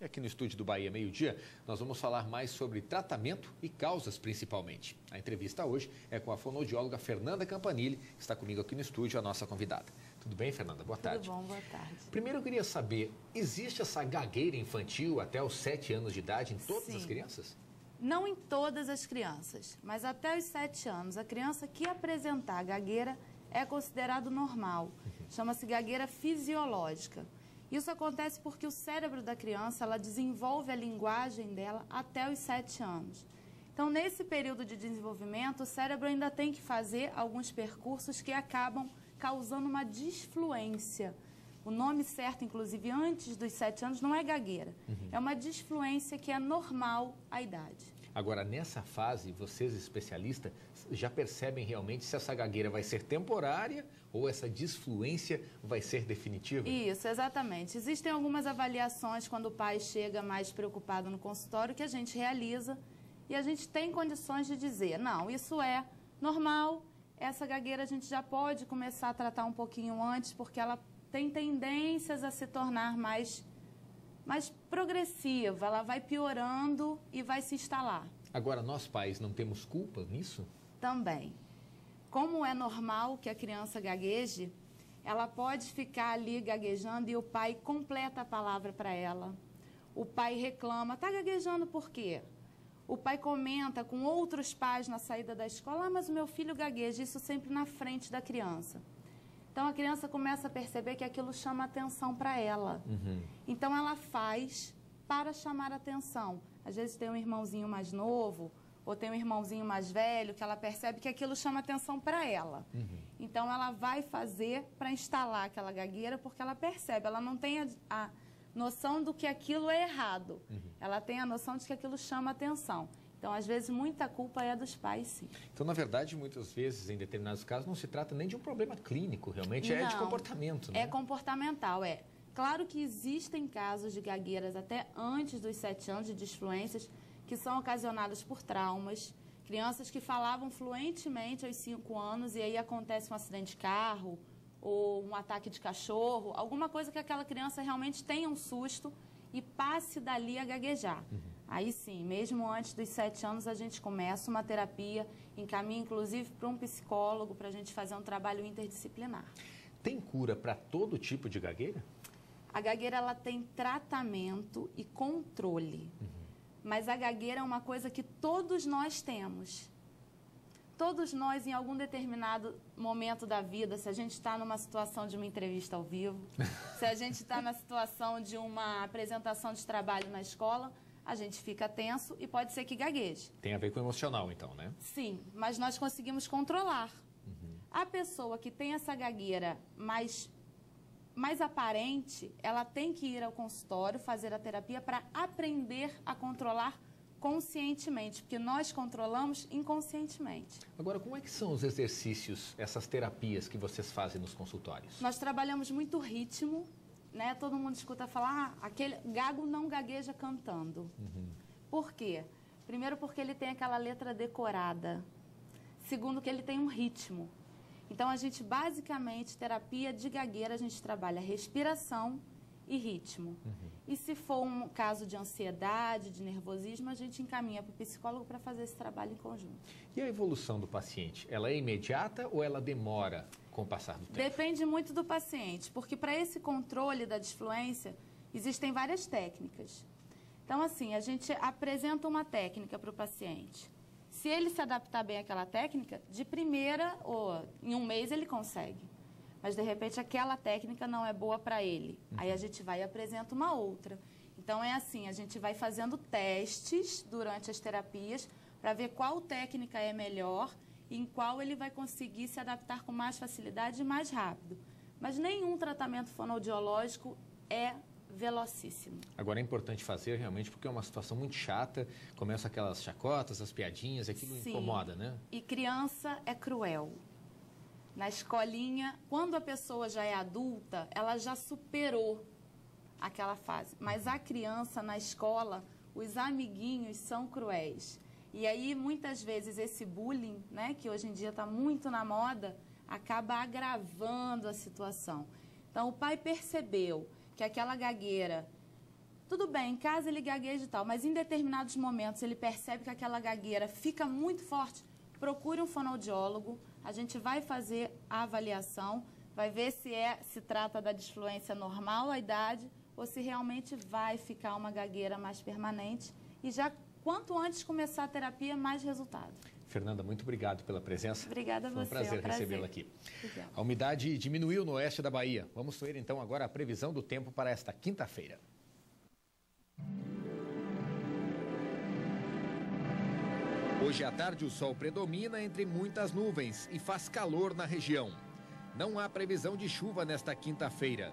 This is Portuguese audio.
Aqui no estúdio do Bahia Meio-Dia, nós vamos falar mais sobre tratamento e causas principalmente. A entrevista hoje é com a fonoaudióloga Fernanda Campanile, que está comigo aqui no estúdio, a nossa convidada. Tudo bem, Fernanda? Boa tarde. Tudo bom, boa tarde. Primeiro eu queria saber, existe essa gagueira infantil até os 7 anos de idade em todas as crianças? Não em todas as crianças, mas até os 7 anos. A criança que apresentar gagueira é considerado normal. Chama-se gagueira fisiológica. Isso acontece porque o cérebro da criança, ela desenvolve a linguagem dela até os 7 anos. Então, nesse período de desenvolvimento, o cérebro ainda tem que fazer alguns percursos que acabam causando uma disfluência. O nome certo, inclusive, antes dos 7 anos, não é gagueira. É uma disfluência que é normal à idade. Agora, nessa fase, vocês especialistas já percebem realmente se essa gagueira vai ser temporária ou essa disfluência vai ser definitiva? Isso, exatamente. Existem algumas avaliações quando o pai chega mais preocupado no consultório que a gente realiza e a gente tem condições de dizer, não, isso é normal, essa gagueira a gente já pode começar a tratar um pouquinho antes porque ela tem tendências a se tornar mais progressiva, ela vai piorando e vai se instalar. Agora, nós pais não temos culpa nisso? Também. Como é normal que a criança gagueje, ela pode ficar ali gaguejando e o pai completa a palavra para ela. O pai reclama, tá gaguejando por quê? O pai comenta com outros pais na saída da escola, mas o meu filho gagueja, isso sempre na frente da criança. Então, a criança começa a perceber que aquilo chama atenção para ela. Então, ela faz para chamar atenção. Às vezes tem um irmãozinho mais novo, ou tem um irmãozinho mais velho, que ela percebe que aquilo chama atenção para ela. Então, ela vai fazer para instalar aquela gagueira, porque ela percebe, ela não tem a noção do que aquilo é errado. Ela tem a noção de que aquilo chama atenção. Então, às vezes, muita culpa é dos pais, sim. Então, na verdade, muitas vezes, em determinados casos, não se trata nem de um problema clínico, realmente é de comportamento, né? É comportamental, é. Claro que existem casos de gagueiras até antes dos 7 anos de disfluências que são ocasionadas por traumas, crianças que falavam fluentemente aos 5 anos e aí acontece um acidente de carro ou um ataque de cachorro, alguma coisa que aquela criança realmente tenha um susto e passe dali a gaguejar. Aí sim, mesmo antes dos 7 anos, a gente começa uma terapia, encaminha inclusive para um psicólogo para a gente fazer um trabalho interdisciplinar. Tem cura para todo tipo de gagueira? A gagueira, ela tem tratamento e controle. Mas a gagueira é uma coisa que todos nós temos. Todos nós, em algum determinado momento da vida, se a gente está numa situação de uma entrevista ao vivo, se a gente está na situação de uma apresentação de trabalho na escola, a gente fica tenso e pode ser que gagueje. Tem a ver com o emocional, então, né? Sim, mas nós conseguimos controlar. A pessoa que tem essa gagueira mais aparente, ela tem que ir ao consultório, fazer a terapia para aprender a controlar conscientemente, porque nós controlamos inconscientemente. Agora, como é que são os exercícios, essas terapias que vocês fazem nos consultórios? Nós trabalhamos muito ritmo, né? Todo mundo escuta falar, aquele gago não gagueja cantando. Por quê? Primeiro porque ele tem aquela letra decorada. Segundo que ele tem um ritmo. Então, a gente, basicamente, terapia de gagueira, a gente trabalha respiração e ritmo. E se for um caso de ansiedade, de nervosismo, a gente encaminha para o psicólogo para fazer esse trabalho em conjunto. E a evolução do paciente? Ela é imediata ou ela demora com o passar do tempo? Depende muito do paciente, porque para esse controle da disfluência, existem várias técnicas. Então, assim, a gente apresenta uma técnica para o paciente. Se ele se adaptar bem àquela técnica, de primeira ou em um mês ele consegue. Mas, de repente, aquela técnica não é boa para ele. Aí a gente vai e apresenta uma outra. Então, é assim, a gente vai fazendo testes durante as terapias para ver qual técnica é melhor e em qual ele vai conseguir se adaptar com mais facilidade e mais rápido. Mas nenhum tratamento fonoaudiológico é velocíssimo. Agora é importante fazer realmente porque é uma situação muito chata, começam aquelas chacotas, as piadinhas, aquilo incomoda, né? E criança é cruel. Na escolinha, quando a pessoa já é adulta, ela já superou aquela fase. Mas a criança na escola, os amiguinhos são cruéis. E aí, muitas vezes, esse bullying, né, que hoje em dia está muito na moda, acaba agravando a situação. Então, o pai percebeu que aquela gagueira Tudo bem, em casa ele gagueja e tal, mas em determinados momentos ele percebe que aquela gagueira fica muito forte, procure um fonoaudiólogo, a gente vai fazer a avaliação, vai ver se trata da disfluência normal à idade ou se realmente vai ficar uma gagueira mais permanente. E já quanto antes começar a terapia, mais resultado. Fernanda, muito obrigado pela presença. Obrigada a você. Foi um prazer recebê-la aqui. Obrigada. A umidade diminuiu no oeste da Bahia. Vamos ver então agora a previsão do tempo para esta quinta-feira. Hoje à tarde o sol predomina entre muitas nuvens e faz calor na região. Não há previsão de chuva nesta quinta-feira.